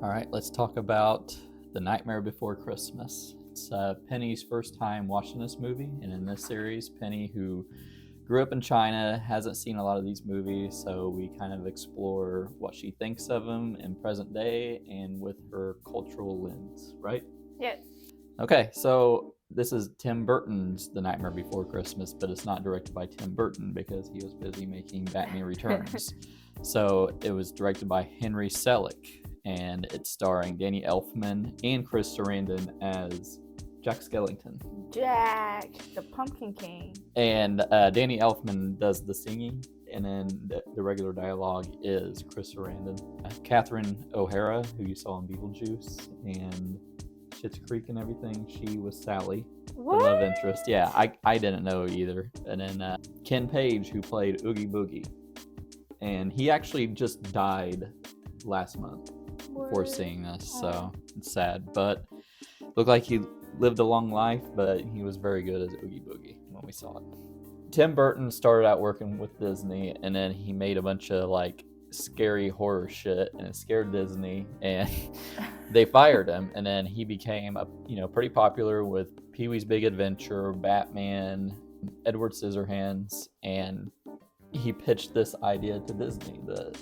All right, let's talk about The Nightmare Before Christmas. It's Penny's first time watching this movie, and in this series, Penny, who grew up in China, hasn't seen a lot of these movies, so we kind of explore what she thinks of them in present day and with her cultural lens, right? Yeah. Okay, so this is Tim Burton's The Nightmare Before Christmas, but it's not directed by Tim Burton because he was busy making Batman Returns. So it was directed by Henry Selick, and it's starring Danny Elfman and Chris Sarandon as Jack Skellington. Jack, the Pumpkin King. And Danny Elfman does the singing, and then the regular dialogue is Chris Sarandon. Catherine O'Hara, who you saw in Beetlejuice and Schitt's Creek and everything, she was Sally, What? the love interest. Yeah, I didn't know either. And then Ken Page, who played Oogie Boogie, and he actually just died last month before seeing this, so it's sad. But looked like he lived a long life, but he was very good as Oogie Boogie when we saw it. Tim Burton started out working with Disney, and then he made a bunch of like scary horror shit, and it scared Disney, and they fired him. And then he became pretty popular with Pee-wee's Big Adventure, Batman, Edward Scissorhands, and he pitched this idea to Disney,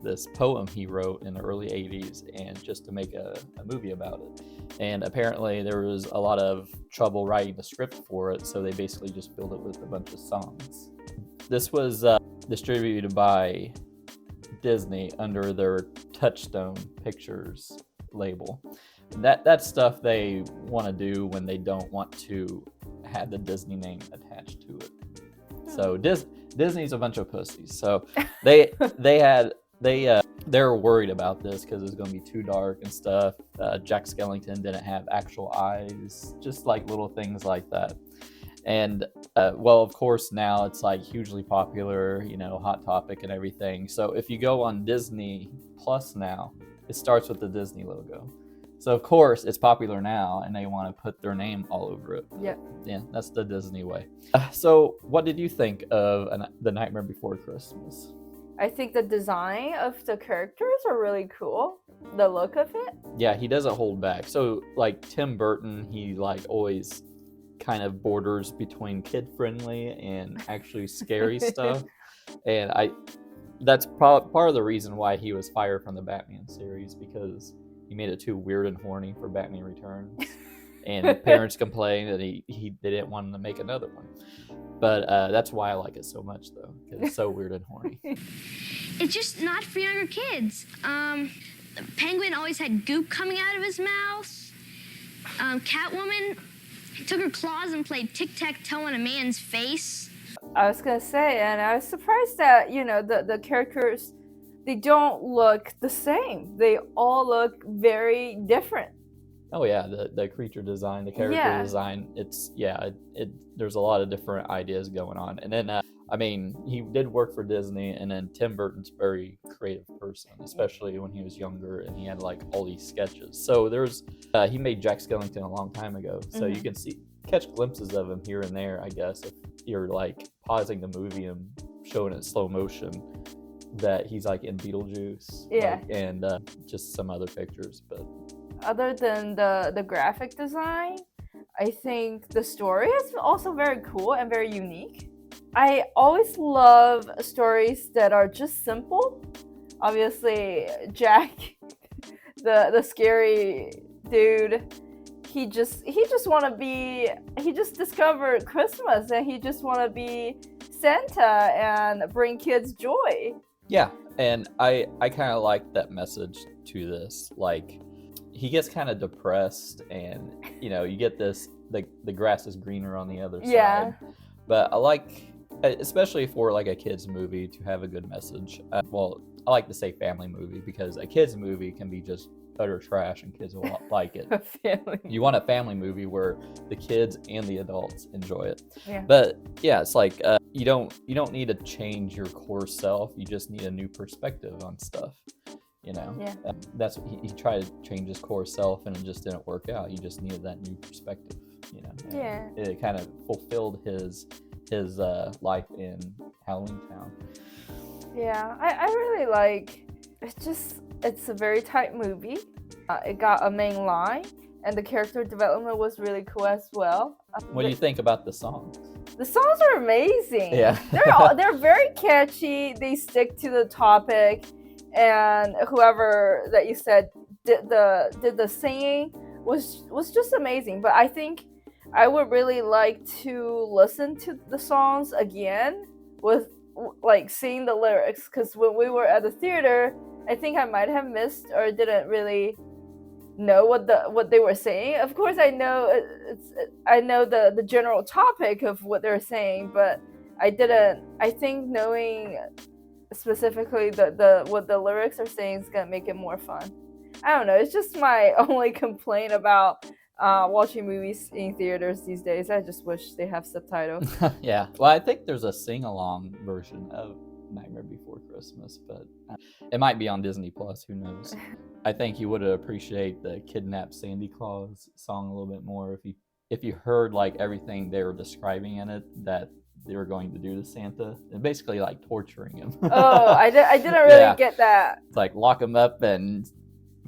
this poem he wrote in the early 80s, and just to make a movie about it. And apparently there was a lot of trouble writing the script for it, so they basically just filled it with a bunch of songs. This was distributed by Disney under their Touchstone Pictures label. That's stuff they want to do when they don't want to have the Disney name attached to it. So Disney's a bunch of pussies. So they were worried about this because it was going to be too dark and stuff. Jack Skellington didn't have actual eyes, just like little things like that. And of course now it's like hugely popular, hot topic and everything. So if you go on Disney Plus now, it starts with the Disney logo. So of course it's popular now, and they want to put their name all over it. Yep. Yeah, that's the Disney way. So what did you think of The Nightmare Before Christmas? I think the design of the characters are really cool. The look of it. Yeah, he doesn't hold back. So like Tim Burton, he like always kind of borders between kid friendly and actually scary stuff. And that's part of the reason why he was fired from the Batman series, because he made it too weird and horny for Batman Returns. And parents complained that they didn't want him to make another one. But that's why I like it so much, though, because it's so weird and horny. It's just not for younger kids. The penguin always had goop coming out of his mouth. Catwoman took her claws and played tic-tac-toe on a man's face. I was gonna say, and I was surprised that the characters, they don't look the same. They all look very different. Oh yeah, the creature design, the character design, there's a lot of different ideas going on. And then he did work for Disney, and then Tim Burton's a very creative person, especially when he was younger, and he had like all these sketches. So he made Jack Skellington a long time ago, so you can catch glimpses of him here and there, I guess, if you're like pausing the movie and showing it slow motion, that he's like in Beetlejuice, and just some other pictures. But other than the graphic design, I think the story is also very cool and very unique. I always love stories that are just simple. Obviously, Jack, the scary dude, he just discovered Christmas, and he just want to be Santa and bring kids joy. Yeah, and I kind of like that message to this. Like, he gets kind of depressed, and you get this, the grass is greener on the other side. But I like, especially for like a kids movie, to have a good message. I like to say family movie, because a kids movie can be just utter trash and kids will like it. You want a family movie where the kids and the adults enjoy it. But yeah, it's like you don't need to change your core self. You just need a new perspective on stuff. That's what he tried to change his core self, and it just didn't work out. He just needed that new perspective. It kind of fulfilled his life in Halloween Town. I really like. It's a very tight movie. It got a main line, and the character development was really cool as well. What do you think about the songs? The songs are amazing. Yeah. They're very catchy. They stick to the topic, and whoever that you said did the singing was just amazing. But I think I would really like to listen to the songs again with like seeing the lyrics, because when we were at the theater, I think I might have missed or didn't really know what they were saying. Of course, I know the general topic of what they're saying, but I didn't. I think knowing specifically the what the lyrics are saying is gonna make it more fun. I don't know. It's just my only complaint about watching movies in theaters these days. I just wish they have subtitles. Yeah. Well, I think there's a sing-along version of Nightmare Before Christmas, but it might be on Disney Plus. Who knows? I think you would appreciate the Kidnapped Sandy Claus song a little bit more if you heard like everything they were describing in it that they were going to do to Santa, and basically like torturing him. Oh, I didn't really get that. It's like lock him up and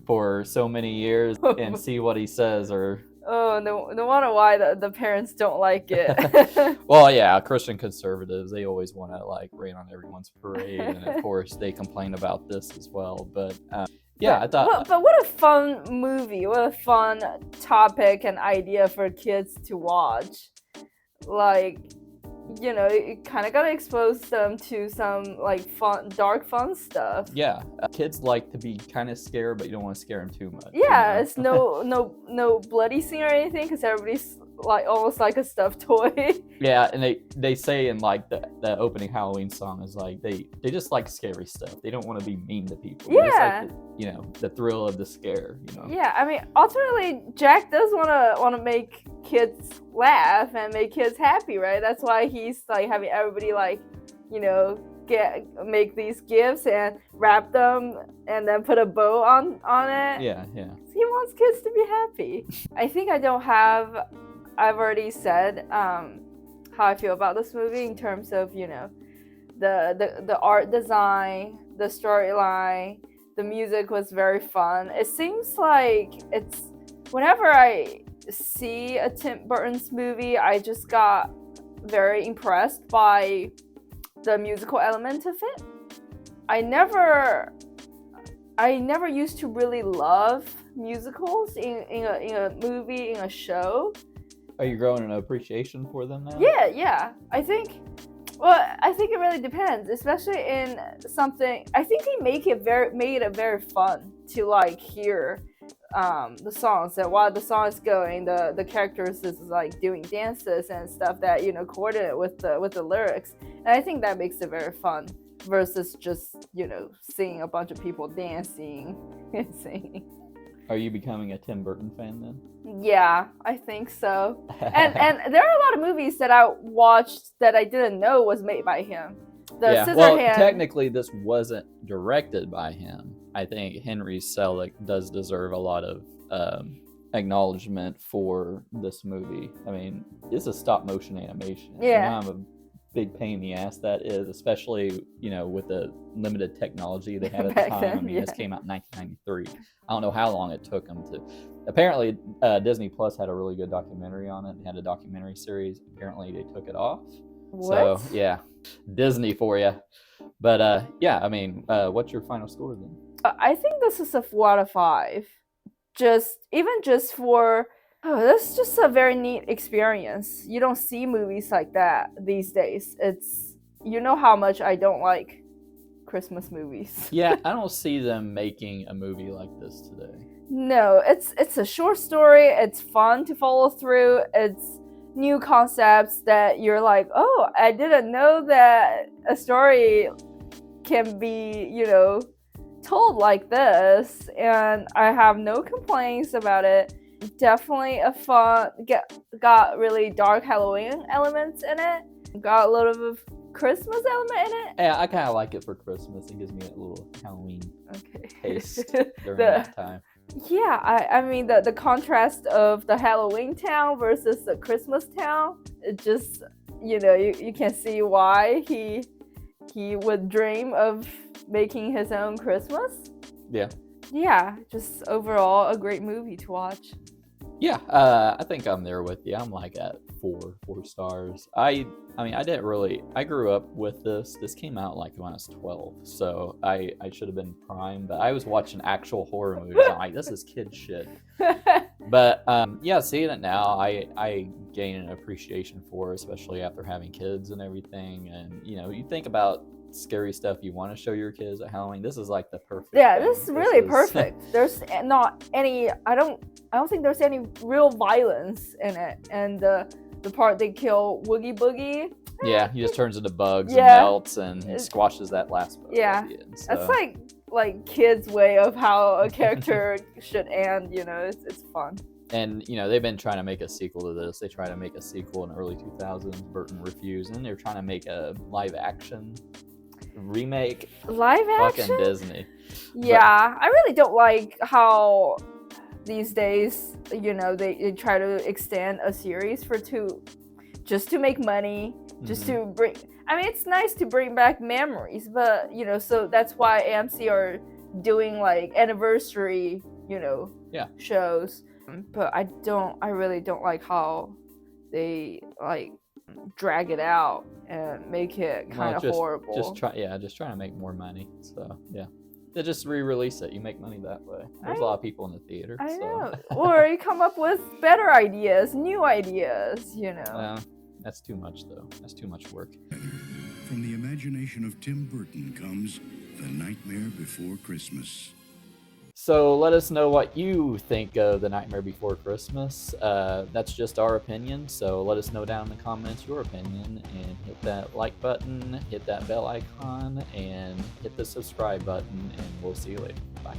for so many years and see what he says, or no wonder why the parents don't like it. well, yeah, Christian conservatives, they always want to like rain on everyone's parade, and of course they complain about this as well. But yeah, I thought. But what a fun movie! What a fun topic and idea for kids to watch. Like, you know, you kind of gotta expose them to some like fun, dark, fun stuff. Yeah, kids like to be kind of scared, but you don't want to scare them too much. Yeah, it's no bloody scene or anything, because everybody's like almost like a stuffed toy. Yeah, and they say in like the opening Halloween song is like they just like scary stuff. They don't want to be mean to people. Yeah. They just like the thrill of the scare. Yeah, I mean, ultimately, Jack does wanna make kids laugh and make kids happy, right? That's why he's like having everybody like, make these gifts and wrap them and then put a bow on it. Yeah. He wants kids to be happy. I think I've already said how I feel about this movie in terms of, the art design, the storyline, the music was very fun. It seems like whenever I see a Tim Burton's movie, I just got very impressed by the musical element of it. I never used to really love musicals in a movie, in a show. Are you growing an appreciation for them now? Yeah. I think it really depends, especially in something. I think he made it very fun to like hear the songs, that while the song is going, the characters is like doing dances and stuff that coordinate with the lyrics, and I think that makes it very fun versus just seeing a bunch of people dancing and singing. Are you becoming a Tim Burton fan then? Yeah, I think so. And there are a lot of movies that I watched that I didn't know was made by him. Technically this wasn't directed by him. I think Henry Selick does deserve a lot of acknowledgement for this movie. I mean, it's a stop motion animation. Yeah. I'm a big pain in the ass that is, especially with the limited technology they had at the time. Then, I mean, This came out in 1993. I don't know how long it took them to. Apparently, Disney Plus had a really good documentary on it. They had a documentary series. Apparently, they took it off. What? So yeah, Disney for you. But yeah, I mean, what's your final score then? I think this is a 4 out of 5. This is just a very neat experience. You don't see movies like that these days. It's how much I don't like Christmas movies. Yeah, I don't see them making a movie like this today. No, it's a short story. It's fun to follow through. It's new concepts that you're like, oh, I didn't know that a story can be, told like this, and I have no complaints about it. Definitely a fun, got really dark Halloween elements in it. Got a little bit of Christmas element in it. Yeah, I kind of like it for Christmas. It gives me a little Halloween taste during that time. Yeah, I mean the contrast of the Halloween town versus the Christmas town, it just you can see why he would dream of making his own Christmas. Yeah. Yeah, just overall a great movie to watch. Yeah, I think I'm there with you. I'm like at four stars. I didn't really. I grew up with this. This came out like when I was 12, so I should have been prime. But I was watching actual horror movies. I'm like, this is kid shit. But yeah, seeing it now, I gain an appreciation for it, especially after having kids and everything. And you think about scary stuff you want to show your kids at Halloween. This is like the perfect. Yeah, thing. this is really perfect. There's not any. I don't think there's any real violence in it. And the part they kill Woogie Boogie. Yeah, he just turns into bugs and Yeah. melts and squashes that last bug. Yeah. At the end, so. That's like kids' way of how a character should end. It's fun. And they've been trying to make a sequel to this. They tried to make a sequel in early 2000s. Burton refused, and they're trying to make a live action remake. Live action. Fucking Disney. Yeah, I really don't like how these days, they try to extend a series just to make money, just to bring. I mean, it's nice to bring back memories, but so that's why AMC are doing like anniversary, shows. But I really don't like how they like drag it out and make it kind of horrible. Just trying to make more money. So yeah. They just re-release it. You make money that way. There's a lot of people in the theater. I know. Or you come up with better ideas, new ideas, That's too much, though. That's too much work. From the imagination of Tim Burton comes The Nightmare Before Christmas. So let us know what you think of The Nightmare Before Christmas. That's just our opinion, so let us know down in the comments your opinion, and hit that like button, hit that bell icon, and hit the subscribe button, and we'll see you later. Bye.